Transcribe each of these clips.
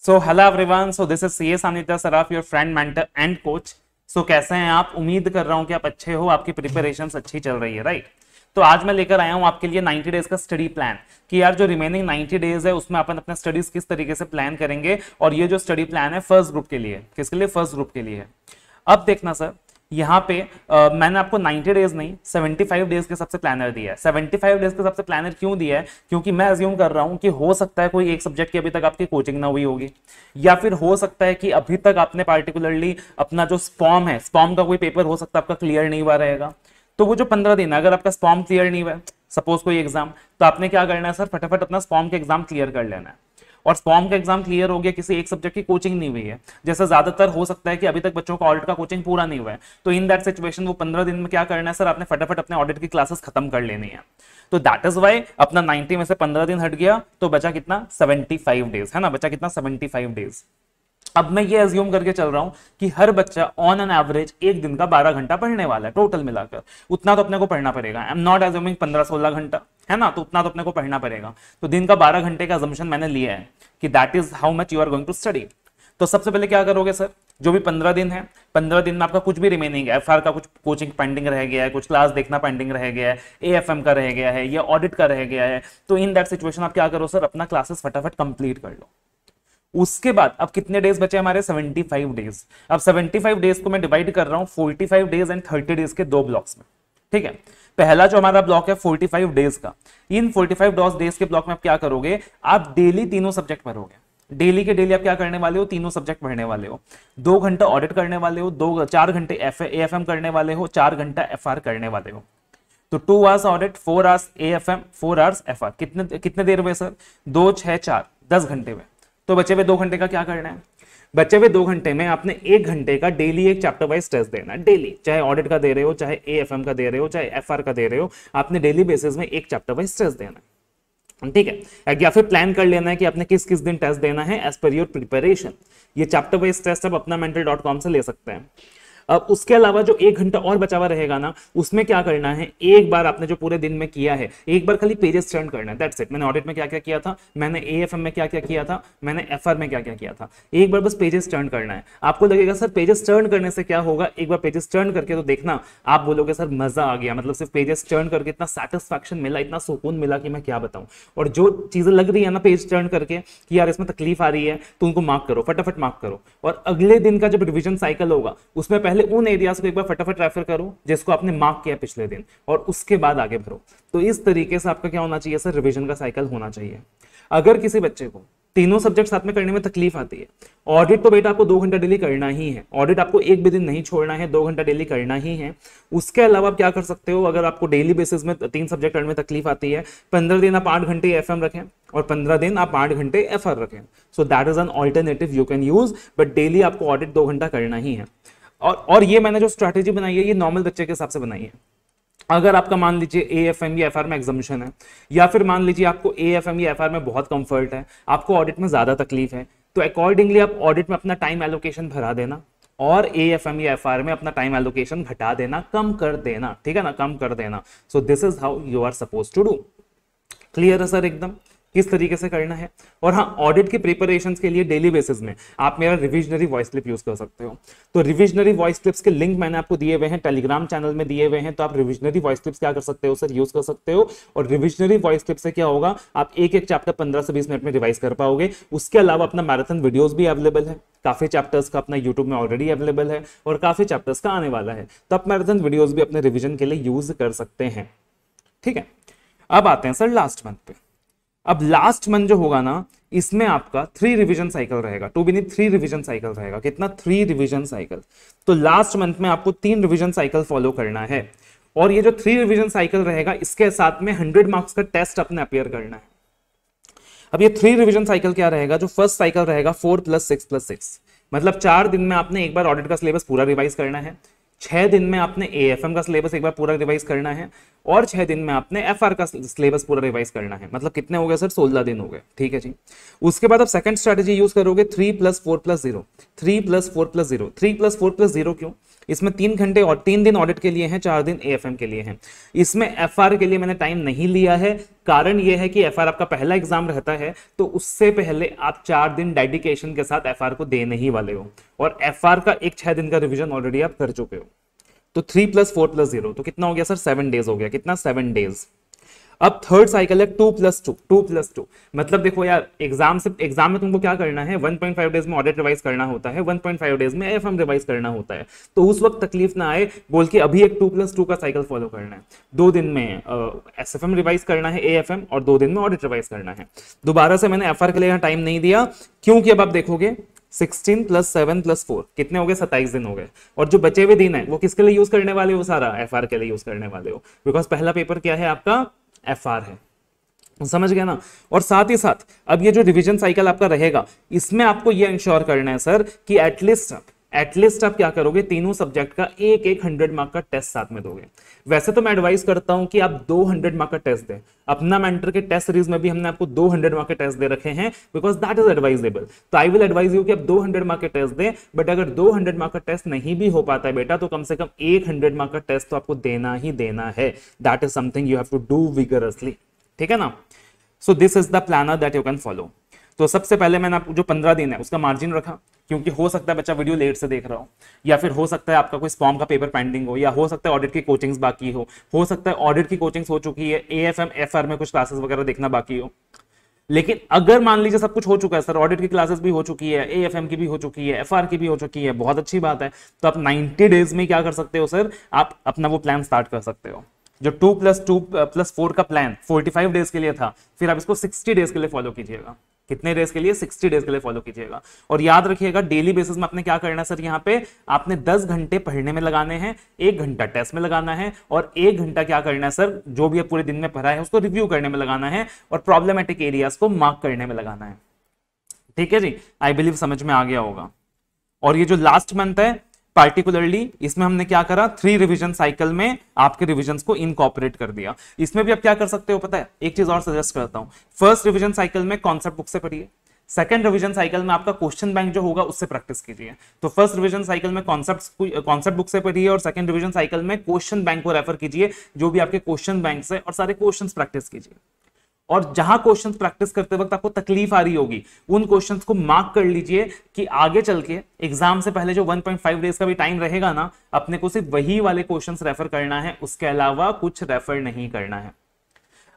So hello everyone, so this is C S Anita Saraf, your friend mentor and coach. So कैसे हैं आप? उम्मीद कर रहा हूं कि आप अच्छे हो, आपकी प्रिपरेशंस अच्छी चल रही है, राइट? तो आज मैं लेकर आया हूं आपके लिए 90 डेज का स्टडी प्लान कि यार जो रिमेनिंग 90 डेज है उसमें अपन अपने स्टडीज किस तरीके से प्लान करेंगे। और ये जो स्टडी प्लान है फर्स्ट ग्रुप के लिए, किसके लिए? फर्स्ट ग्रुप के लिए है। अब देखना सर, यहाँ पे मैंने आपको 90 डेज नहीं 75 डेज के सबसे प्लानर दिया है। 75 डेज के सबसे प्लानर क्यों दिया है? क्योंकि मैं अज्यूम कर रहा हूँ कि हो सकता है कोई एक सब्जेक्ट की अभी तक आपकी कोचिंग ना हुई होगी, या फिर हो सकता है कि अभी तक आपने पार्टिकुलरली अपना जो स्पॉम है, स्पॉम का कोई पेपर हो सकता है आपका क्लियर नहीं हुआ रहेगा। तो वो जो 15 दिन अगर आपका स्पॉम क्लियर नहीं हुआ, सपोज कोई एग्जाम, तो आपने क्या करना है सर, फटाफट अपना स्पॉम के एग्जाम क्लियर कर लेना है। और स्पॉम का एग्जाम क्लियर हो गया, किसी एक सब्जेक्ट की कोचिंग नहीं हुई है, जैसे ज्यादातर हो सकता है कि अभी तक बच्चों का ऑडिट का कोचिंग पूरा नहीं हुआ है, तो इन दैट सिचुएशन वो 15 दिन में क्या करना है सर, आपने फटाफट अपने ऑडिट की क्लासेस खत्म कर लेनी है। तो दैट इज वाई अपना 90 में से 15 दिन हट गया, तो बचा कितना? 75 डेज, है ना? बचा कितना? 75 डेज। अब मैं ये अज्यूम करके चल रहा हूं कि हर बच्चा ऑन एन एवरेज एक दिन का 12 घंटा पढ़ने वाला है, टोटल मिलाकर उतना तो अपने को पढ़ना पड़ेगा। आई एम नॉट अज्यूमिंग 15-16 घंटा, है ना? तो उतना तो अपने को पढ़ना पड़ेगा। तो दिन का 12 घंटे का अजम्पशन मैंने लिया है कि that is how much you are going to study. तो सबसे पहले क्या करोगे सर, जो भी 15 दिन है, 15 दिन में आपका कुछ भी रिमेनिंग है, एफआर का कुछ कोचिंग पेंडिंग रह गया है, कुछ क्लास देखना पेंडिंग रह गया है, एएफएम का रह गया है, या ऑडिट का रह गया है, तो इन दैट सिचुएशन आप क्या करो सर, अपना क्लासेस फटाफट कंप्लीट कर लो। उसके बाद अब कितने डेज बचे हमारे? 75 डेज। अब 75 डेज को मैं डिवाइड कर रहा हूं 45 डेज एंड 30 डेज के दो ब्लॉक्स में, ठीक है? पहला जो हमारा ब्लॉक है 45 डेज का, इन 45 डेज के ब्लॉक में आप क्या करोगे, आप डेली तीनों सब्जेक्ट पढ़ोगे। डेली के डेली आप क्या करने वाले हो? तीनों सब्जेक्ट पढ़ने वाले हो। 2 घंटा ऑडिट करने वाले हो, 4 घंटे एएफएम करने वाले हो, 4 घंटा एफआर करने वाले हो। तो 2 hours audit, 4 hours AFM, 4 hours FR. कितने कितने देर हुए सर? 2, 6, 4, 10 घंटे में। तो बचे हुए 2 घंटे का क्या करना है? बचे हुए 2 घंटे में आपने 1 घंटे का डेली एक चैप्टर वाइज टेस्ट देना है। डेली, चाहे ऑडिट का दे रहे हो, चाहे एएफएम का दे रहे हो, चाहे एफआर का दे रहे हो, आपने डेली बेसिस में एक चैप्टर वाइज टेस्ट देना है, ठीक है? या फिर प्लान कर लेना है कि आपने किस किस दिन टेस्ट देना है एज पर योर प्रिपरेशन। ये चैप्टर वाइज टेस्ट आप अपना mental.com से ले सकते हैं। अब उसके अलावा जो 1 घंटा और बचा हुआ रहेगा ना, उसमें क्या करना है, एक बार आपने जो पूरे दिन में किया है, एक बार खाली पेजेस टर्न करना है, दैट्स इट। मैंने ऑडिट में क्या क्या किया था, मैंने एएफएम में क्या क्या किया था, मैंने एफआर में क्या क्या किया था, एक बार बस पेजेस टर्न करना है। आपको लगेगा सर पेजेस टर्न करने से क्या होगा, एक बार पेजेस टर्न करके तो देखना, आप बोलोगे सर मजा आ गया, मतलब सिर्फ पेजेस टर्न करके इतना सेटिस्फैक्शन मिला, इतना सुकून मिला कि मैं क्या बताऊं। और जो चीजें लग रही है ना पेज टर्न करके कि यार इसमें तकलीफ आ रही है, तो उनको मार्क करो, फटाफट मार्क करो। और अगले दिन का जब रिविजन साइकिल होगा, उसमें पहले उन एरियाज को एक बार फटाफट रेफर करो जिसको आपने मार्क किया पिछले दिन, और उसके बाद आगे बढ़ो। तो इस तरीके से आपका क्या होना चाहिए सर, रिवीजन का साइकिल होना चाहिए। अगर किसी बच्चे को तीनों सब्जेक्ट साथ में करने में तकलीफ आती है, ऑडिट तो बेटा आपको 2 घंटा डेली करना ही है, ऑडिट आपको एक भी दिन नहीं छोड़ना है, 2 घंटा डेली करना ही है। उसके अलावा आप क्या कर सकते हो, अगर आपको डेली बेसिस में 3 सब्जेक्ट करने में तकलीफ आती है, 15 दिन आप 8 घंटे एफएम रखें और 15 दिन आप 8 घंटे एफआर रखें। सो that is an alternative you can use, but daily आपको ऑडिट 2 घंटा करना ही है। और ये मैंने जो स्ट्रैटेजी बनाई है, ये नॉर्मल बच्चे के हिसाब से बनाई है। अगर आपका मान लीजिए एएफएम या एफआर में एग्जामिशन है, या फिर मान लीजिए आपको एएफएम या एफआर में बहुत कंफर्ट है, आपको ऑडिट में ज्यादा तकलीफ है, तो अकॉर्डिंगली आप ऑडिट में अपना टाइम एलोकेशन भरा देना, और एएफएम या एफआर में अपना टाइम एलोकेशन घटा देना, कम कर देना, ठीक है ना? कम कर देना। So this is how you are suppose to do. Clear है सर एकदम किस तरीके से करना है? और हाँ, ऑडिट के प्रिपरेशंस के लिए डेली बेसिस में आप मेरा रिविजनरी वॉइस क्लिप यूज कर सकते हो। तो रिविजनरी वॉइस क्लिप्स के लिंक मैंने आपको दिए हुए हैं, टेलीग्राम चैनल में दिए हुए हैं, तो आप रिविजनरी वॉइस क्लिप्स क्या कर सकते हो सर, यूज कर सकते हो। और रिविजनरी वॉइस क्लिप से क्या होगा, आप एक एक चैप्टर 15 से 20 मिनट में रिवाइज कर पाओगे। उसके अलावा अपना मैराथन वीडियोज भी अवेलेबल है, काफी चैप्टर्स का अपना यूट्यूब में ऑलरेडी अवेलेबल है, और काफी चैप्टर्स का आने वाला है, तो आप मैराथन वीडियोज भी अपने रिविजन के लिए यूज कर सकते हैं, ठीक है? अब आते हैं सर लास्ट मंथ पे। अब लास्ट मंथ जो होगा ना, इसमें आपका 3 रिवीजन साइकिल रहेगा, 2 भी नहीं 3 रिवीजन साइकिल रहेगा। कितना? 3 रिवीजन साइकिल। तो लास्ट मंथ में आपको 3 रिवीजन साइकिल फॉलो करना है, और ये जो 3 रिवीजन साइकिल रहेगा, इसके साथ में 100 मार्क्स का टेस्ट अपने अपियर करना है। अब ये 3 रिवीजन साइकिल क्या रहेगा, जो फर्स्ट साइकिल रहेगा 4 + 6 + 6, मतलब 4 दिन में आपने एक बार ऑडिट का सिलेबस पूरा रिवाइज करना है, 6 दिन में आपने एएफएम का सिलेबस एक बार पूरा रिवाइज करना है, और 6 दिन में आपने एफआर का सिलेबस पूरा रिवाइज करना है। मतलब कितने हो गए सर, 16 दिन हो गए, ठीक है जी। उसके बाद आप सेकंड स्ट्रेटेजी यूज करोगे 3+4+0, 3+4+0, 3+4+0 क्यों? इसमें 3 घंटे और 3 दिन ऑडिट के लिए हैं, 4 दिन एएफएम के लिए हैं। इसमें एफआर के लिए मैंने टाइम नहीं लिया है, कारण यह है कि एफआर आपका पहला एग्जाम रहता है, तो उससे पहले आप 4 दिन डेडिकेशन के साथ एफआर को देने ही वाले हो, और एफआर का एक 6 दिन का रिवीजन ऑलरेडी आप कर चुके हो। तो 3+4+0 तो कितना हो गया सर, 7 डेज हो गया। कितना, 7 डेज। अब थर्ड साइकिल है 2+2, 2+2 मतलब देखो यार, एग्जाम में तुमको क्या करना है, 1.5 डेज में ऑडिट रिवाइज करना होता है, 1.5 डेज में एएफएम रिवाइज करना होता है। तो उस वक्त तकलीफ ना आए बोल के अभी एक 2+2 का साइकिल फॉलो करना है। 2 दिन में एसएफएम रिवाइज करना है, एएफएम, और 2 दिन में ऑडिट रिवाइज करना है। दोबारा से मैंने एफआर के लिए टाइम नहीं दिया, क्योंकि अब आप देखोगे 16+7+4 कितने हो गए, 27 दिन हो गए। और जो बचे हुए दिन है वो किसके लिए यूज करने वाले हो, सारा एफआर के लिए यूज करने वाले हो, बिकॉज पहला पेपर क्या है आपका, एफआर है। समझ गया ना। और साथ ही साथ अब ये जो रिवीजन साइकिल आपका रहेगा, इसमें आपको ये इंश्योर करना है सर कि एटलीस्ट आप क्या करोगे, तीनों सब्जेक्ट का एक 100 मार्क का टेस्ट साथ में दोगे। वैसे तो मैं एडवाइस करता हूं कि आप 200 मार्क का टेस्ट दें। अपना मेंटर के टेस्ट सीरीज में भी हमने आपको 200 मार्क के टेस्ट दे रखे हैं, बिकॉज दैट इज एडवाइजेबल। तो आई विल एडवाइज यू कि आप 200 मार्क के टेस्ट दें, बट अगर 200 मार्क का टेस्ट नहीं भी हो पाता है बेटा, तो कम से कम 100 मार्क का टेस्ट तो आपको देना ही देना है। That is something you have to do vigorously, ठीक है ना। So this is the planner that you can follow. तो सबसे पहले मैंने आपको जो 15 दिन है उसका मार्जिन रखा, क्योंकि हो सकता है बच्चा वीडियो लेट से देख रहा हो, या फिर हो सकता है आपका कोई स्पॉम का पेपर पेंडिंग हो, या हो सकता है ऑडिट की कोचिंग्स बाकी हो सकता है ऑडिट की कोचिंग्स हो चुकी है, एएफएम एफआर में कुछ क्लासेस वगैरह देखना बाकी हो। लेकिन अगर मान लीजिए सब कुछ हो चुका है सर, ऑडिट की क्लासेस भी हो चुकी है, एएफएम की भी हो चुकी है, एफआर की भी हो चुकी है, बहुत अच्छी बात है। तो आप 90 डेज में क्या कर सकते हो सर, आप अपना वो प्लान स्टार्ट कर सकते हो। जो 2+2+4 का प्लान 45 डेज के लिए था, फिर आप इसको 60 डेज के लिए फॉलो कीजिएगा। कितने डेज के लिए, 60 डेज के लिए फॉलो कीजिएगा। और याद रखिएगा डेली बेसिस में आपने क्या करना है सर, यहाँ पे आपने 10 घंटे पढ़ने में लगाने हैं, 1 घंटा टेस्ट में लगाना है, और 1 घंटा क्या करना है सर, जो भी आप पूरे दिन में पढ़ा है उसको रिव्यू करने में लगाना है, और प्रॉब्लमेटिक एरियाज को मार्क करने में लगाना है। ठीक है जी, आई बिलीव समझ में आ गया होगा। और ये जो लास्ट मंथ है पार्टिकुलरली, इसमें हमने क्या करा, 3 रिवीजन साइकिल में आपके रिवीजन्स को इनकॉर्पोरेट कर दिया। इसमें भी आप क्या कर सकते हो पता है, एक चीज और सजेस्ट करता हूं। फर्स्ट रिवीजन साइकिल में कॉन्सेप्ट बुक से पढ़िए, सेकंड रिवीजन साइकिल में आपका क्वेश्चन बैंक जो होगा उससे प्रैक्टिस कीजिए। तो फर्स्ट रिवीजन साइकिल में कॉन्सेप्ट बुक से पढ़िए, और सेकंड रिवीजन साइकिल में क्वेश्चन बैंक को रेफर कीजिए, जो भी आपके क्वेश्चन बैंक से, और सारे क्वेश्चंस प्रैक्टिस कीजिए। और जहां क्वेश्चंस प्रैक्टिस करते वक्त आपको तकलीफ आ रही होगी, उन क्वेश्चंस को मार्क कर लीजिए कि आगे चल के एग्जाम से पहले जो 1.5 डेज का भी टाइम रहेगा ना, अपने को सिर्फ वही वाले क्वेश्चंस रेफर करना है, उसके अलावा कुछ रेफर नहीं करना है।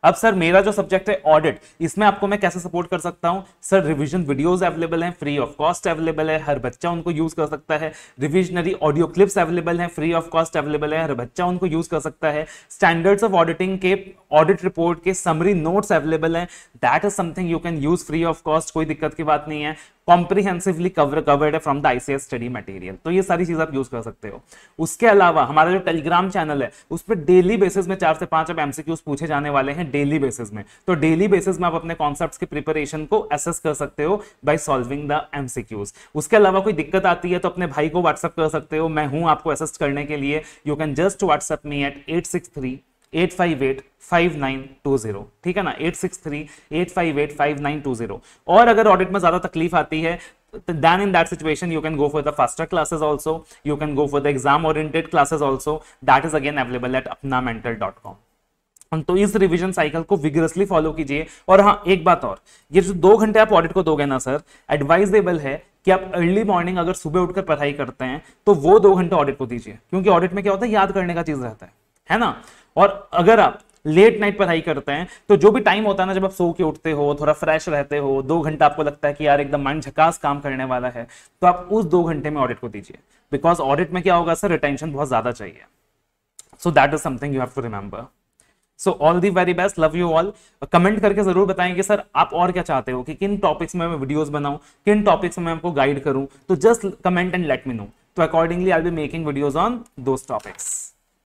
अब सर मेरा जो सब्जेक्ट है ऑडिट, इसमें आपको मैं कैसे सपोर्ट कर सकता हूं सर, रिवीजन वीडियोस अवेलेबल हैं, फ्री ऑफ कॉस्ट अवेलेबल है, हर बच्चा उनको यूज कर सकता है। रिविजनरी ऑडियो क्लिप्स अवेलेबल हैं, फ्री ऑफ कॉस्ट अवेलेबल है, हर बच्चा उनको यूज कर सकता है। स्टैंडर्ड्स ऑफ ऑडिटिंग के ऑडिट रिपोर्ट के समरी नोट्स अवेलेबल हैं, that is something you can use free of cost, कोई दिक्कत की बात नहीं है। कॉम्प्रिहेंसिवली कवर्ड है from the ICS study material, तो ये सारी चीज आप यूज कर सकते हो। उसके अलावा हमारा जो टेलीग्राम चैनल है उस पर डेली बेसिस में 4 से 5 अब एमसीक्यूज पूछे जाने वाले हैं डेली बेसिस में। तो डेली बेसिस में आप अपने कॉन्सेप्ट्स की प्रिपरेशन को असेस कर सकते हो बाय सॉल्विंग द एमसीक्यूज। उसके अलावा कोई दिक्कत आती है तो अपने भाई को व्हाट्सएप कर सकते हो, मैं हूं आपको असिस्ट करने के लिए। You can just WhatsApp me at 863-858-5920, ठीक है ना, 863-858-5920। और अगर ऑडिट में ज्यादा तकलीफ आती है, then in that situation you can go for the faster classes also, you can go for the exam oriented classes also, that is again available at apnamental.com। तो इस रिवीजन साइकिल को विगरसली फॉलो कीजिए। और हाँ, एक बात और, ये जो 2 घंटे आप ऑडिट को दोगे ना सर, एडवाइजेबल है कि आप अर्ली मॉर्निंग अगर सुबह उठकर पढ़ाई करते हैं तो वो 2 घंटे ऑडिट को दीजिए, क्योंकि ऑडिट में क्या होता है, याद करने का चीज रहता है ना। और अगर आप लेट नाइट पढ़ाई करते हैं तो जो भी टाइम होता है ना, जब आप सो के उठते हो, थोड़ा फ्रेश रहते हो, 2 घंटा आपको लगता है कि यार एकदम माइंड झकास काम करने वाला है, तो आप उस 2 घंटे में ऑडिट को दीजिए। बिकॉज ऑडिट में क्या होगा सर, रिटेंशन बहुत ज्यादा चाहिए। So that is something you have to remember. So all the very best, love you all. Comment करके जरूर बताएं कि सर आप और क्या चाहते हो, कि किन टॉपिक्स में मैं वीडियोस बनाऊं, किन टॉपिक्स में मैं आपको गाइड करूं। तो just comment and let me know, तो accordingly I will be making videos on those topics.